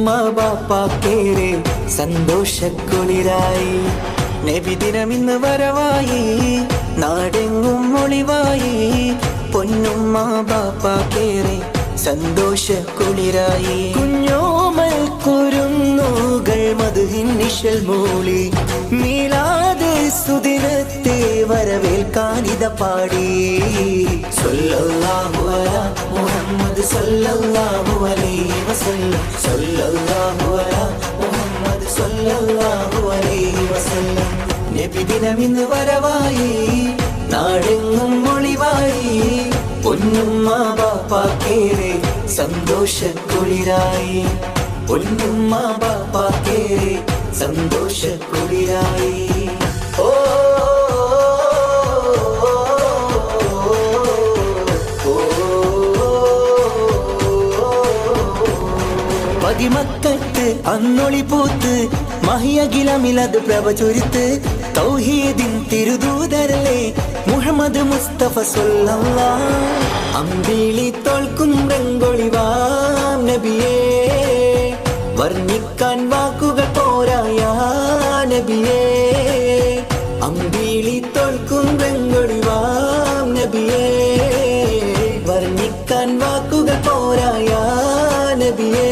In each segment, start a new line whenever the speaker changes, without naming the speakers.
ബാപ്പാക്കേറെ സന്തോഷക്കുളിരായി. നബിദിനമിന്ന് വരവായി, നാടെങ്ങും ഒളിവായി. പൊന്നുമ്മ ബാപ്പാക്കേറെ സന്തോഷക്കുളിരായി. കുഞ്ഞോമൽ കുരുന്നുകൾ മധുഹിൻ നിശൽ മൂളി. മീലാദ് സുദിനത്തെ വരവേൽക്കാനിത പാടി. സല്ലല്ലാഹു അലാ മുഹമ്മദ് സല്ലല്ലാഹു അലൈഹി വസല്ലം. സല്ലല്ലാഹു അലാ മുഹമ്മദ് സല്ലല്ലാഹു അലൈഹി വസല്ലം. നബിദിനമിന്ന് വരവായി, നാടെങ്ങും ഒളിവായി. പൊന്നുമ്മ ബാപ്പാക്കേറെ സന്തോഷക്കുളിരായി. പൊന്നുമ്മ ബാപ്പാക്കേറെ സന്തോഷക്കുളിരായി. ഓ പതിമക്കത്ത് അന്നൊളി പൂത്ത്, മഹിയകിലമിലത് പ്രഭ ചൊരിത്ത്. തൗഹീദിൻ തിരുദൂതരല്ലേ മുഹമ്മദ് മുസ്തഫ സ്വല്ലല്ലാഹ്. അമ്പിളി തോൽക്കും രംഗൊളിവാം നബിയേ, വർണ്ണിക്കാൻ വാക്കുകൾ പോരായ നബിയേ. അമ്പിളി തോൽക്കും രംഗൊളിവാം നബിയേ, വർണ്ണിക്കാൻ വാക്കുകൾ പോരായ നബിയേ.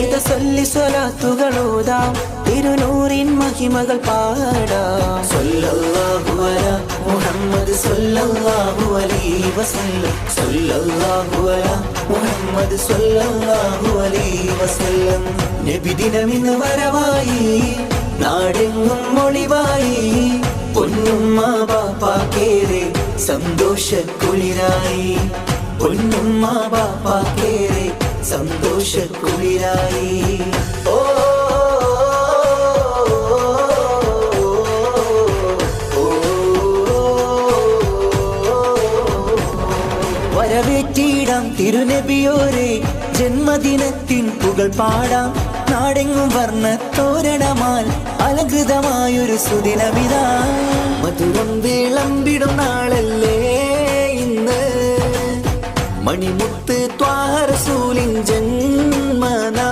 ഇത് ചൊല്ലി സ്വലാത്തുകളോതാം, തിരുനൂറിൻ മഹിമകൾ പാടാം. സല്ലല്ലാഹു അലാ മുഹമ്മദ് സല്ലല്ലാഹു അലൈഹി വസല്ലം. സല്ലല്ലാഹു അലാ മുഹമ്മദ് സല്ലല്ലാഹു അലൈഹി വസല്ലം. നബിദിനമിന്ന് വരവായി, നാടെങ്ങും ഒളിവായി. പൊന്നുമ്മ ബാപ്പാക്കേറെ സന്തോഷക്കുളിരായി. പൊന്നുമ്മ ബാപ്പാക്കേറെ സന്തോഷക്കുളിരായി. ഓ വരവേറ്റിടാം തിരുനബിയോരെ, ജന്മദിനത്തിൻ പുകൾ പാടാം. നാടെങ്ങും വർണ്ണത്തോരണമാൽ അലങ്കൃതമായൊരു സുദിനമിതാ. മധുരം വിളമ്പിടും നാളല്ലേ ഇന്ന്, മണിമുത്ത് ത്വാഹ റസൂലിൻ ജന്മനാൾ.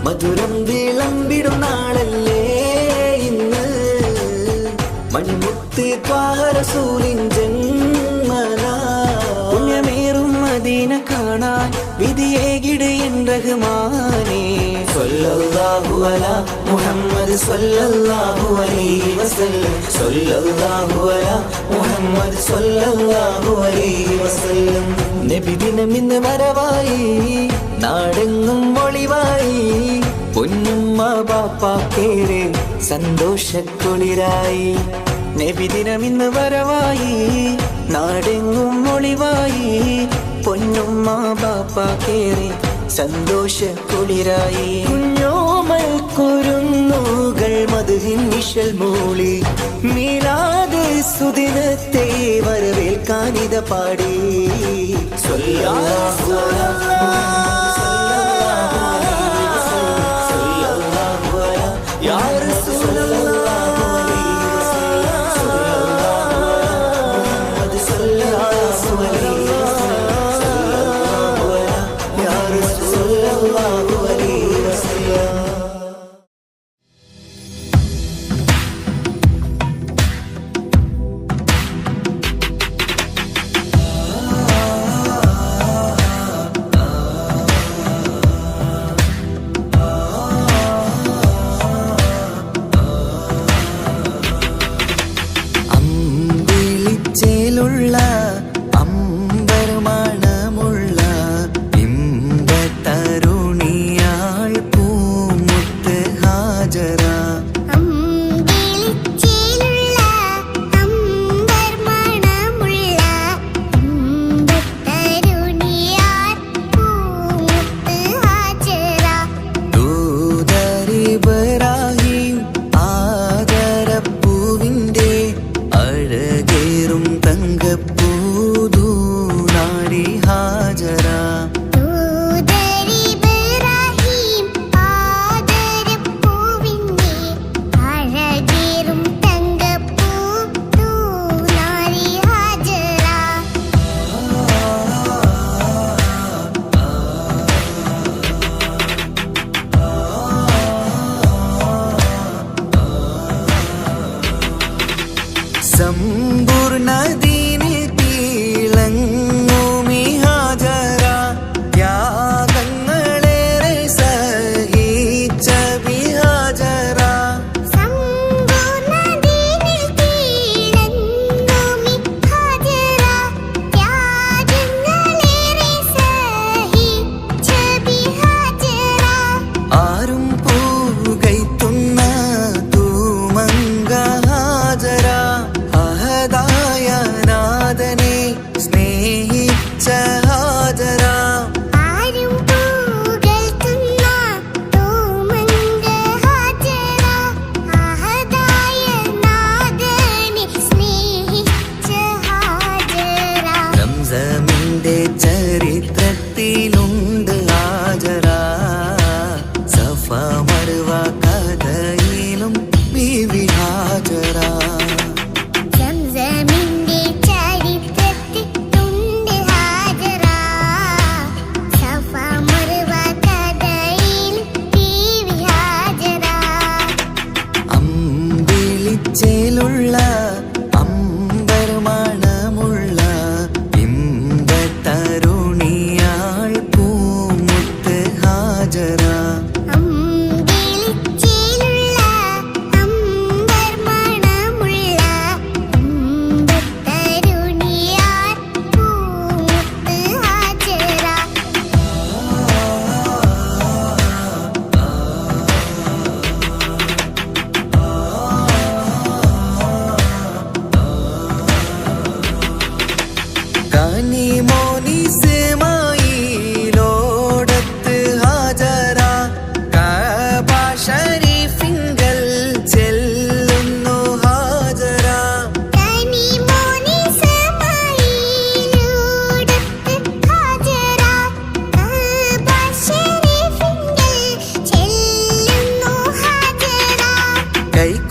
മധുരം വിളമ്പിടും നാളല്ലേ ഇന്ന്, മണിമുത്ത് ത്വാഹ റസൂലിൻ ജന്മനാൾ. പുണ്യമേറും മദീന കാണാൻ വിധിയേകിട് എൻ റഹ്മാനേ. സല്ലല്ലാഹു അലാ മുഹമ്മദ് സല്ലല്ലാഹു അലൈഹി വസല്ലം. സല്ലല്ലാഹു അലാ മുഹമ്മദ് സല്ലല്ലാഹു അലൈഹി വസല്ലം. നബിദിനമിന്ന് വരവായി, നാടെങ്ങും ഒളിവായി. പൊന്നുമ്മ ബാപ്പാക്കേറെ സന്തോഷക്കുളിരായി. നബിദിനമിന്ന് വരവായി, നാടെങ്ങും ഒളിവായി. പൊന്നുമ്മ ബാപ്പാക്കേറെ സന്തോഷക്കുളിരായി. കുഞ്ഞോമൽ കുരുന്നുകൾ മധുഹിൻ നിശൽ മൂളി. മീലാദ് സുദിനത്തെ വരവേൽക്കാനിത പാടി. സല്ലല്ലാഹു അലാ മുഹമ്മദ് സല്ലല്ലാഹു അലൈഹി വസല്ലം. സല്ലല്ലാഹു അലാ യാ റസൂലല്ലാഹ് അലൈഹി വസല്ലം. സല്ലല്ലാഹു അലാ മുഹമ്മദ് സല്ലല്ലാഹു അലൈഹി വസല്ലം. സല്ലല്ലാഹു അലാ യാ റസൂലല്ലാഹ് അലൈഹി വസല്ലം. അമ്പിളിച്ചേലുള്ള അമ്പർമണമുള്ള ഇമ്പത്തരുണിയ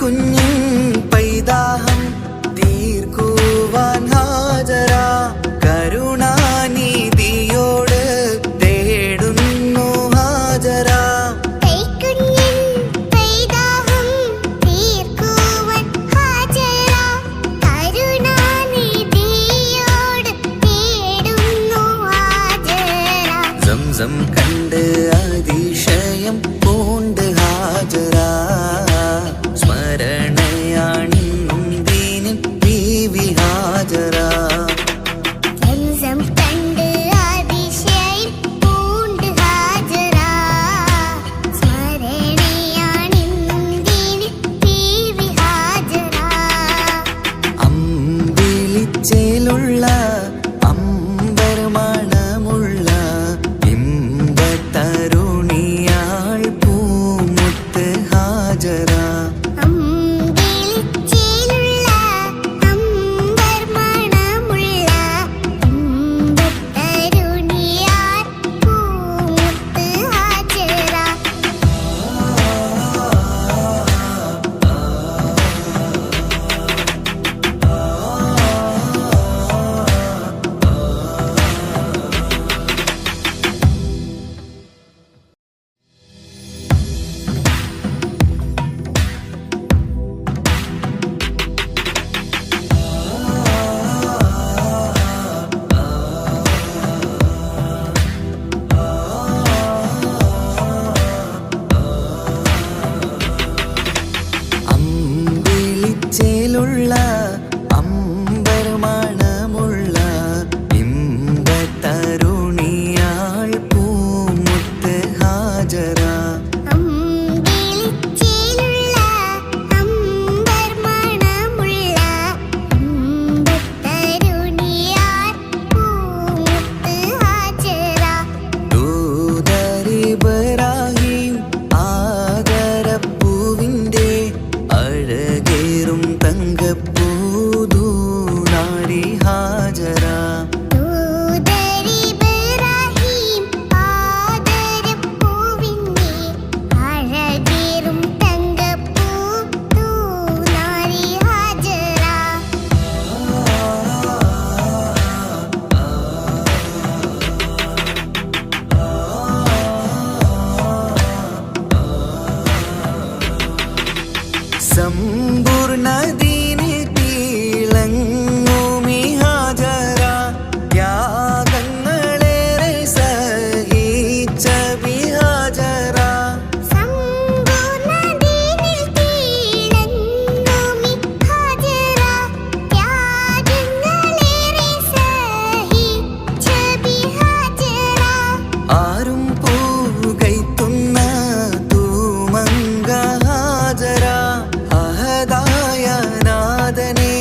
കൈക്കുഞ്ഞിൻ പൈതാഹം തീർക്കുവാൻ ഹാജറ കരുണാനിധിയോട് തേടുന്നു ഹാജറ. സംസം കണ്ട് അതിശയം പൂണ്ട് ഹാജറ സ്മരണയാണിന്നും ദീനിൻ ബീവി ഹാജറ. അമ്പിളിച്ചേലുള്ള അമ്പർമണമുള്ള ഇമ്പത്തരുണിയാൾ പൂമുത്ത് ഹാജറ. അമ്പിളിച്ചേലുള്ള അമ്പർമണമുള്ള ഇമ്പത്തരുണിയാൾ പൂമുത്ത് ഹാജറ. ദൂതരിബ്രാഹിം ആദരപ്പൂവിന്റെ അഴകേറും തങ്കപ്പൂതൂനാരി ഹാജറ. സമ്പൂർണ്ണ ദീനിൽ തിളങ്ങുമി ഹാജറ ത്യാഗങ്ങളേറെ സഹിച്ച ബിഹാജറ. ആരും പൂകൈത്തുന്ന തൂമങ്ക ഹാജറ അഹദായ നാഥനെ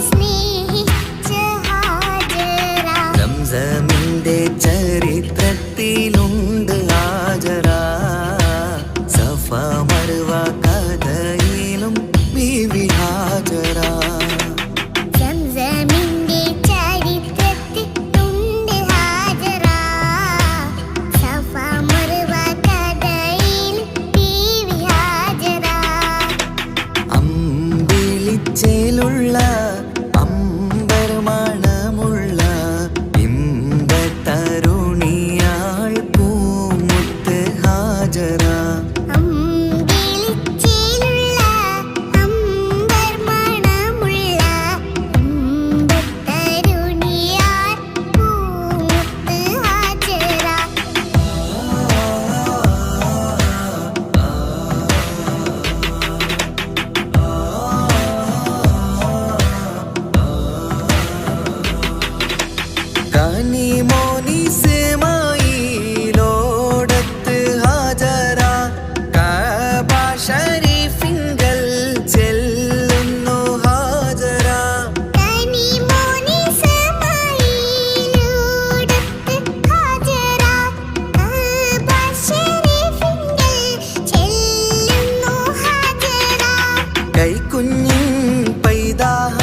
സ്നേഹിച്ച ഹാജറ. സംസമിന്റെ ചരിത്രത്തിലുണ്ട് ഹാജറ സഫ മർവ കഥയിലും ബീവി ഹാജറ. അമ്പിളിച്ചേലുള്ള അമ്പർമണമുള്ള ഇമ്പത്തരുണിയാൾ പൂമുത്ത് ഹാജറ. കനിമോനിസ്മായിലോടത്ത് ഹാജറ കഅബ ശരീഫിങ്കൽ ചെല്ലുന്നു ഹാജറ. കൈക്കുഞ്ഞിൻ പൈതാഹം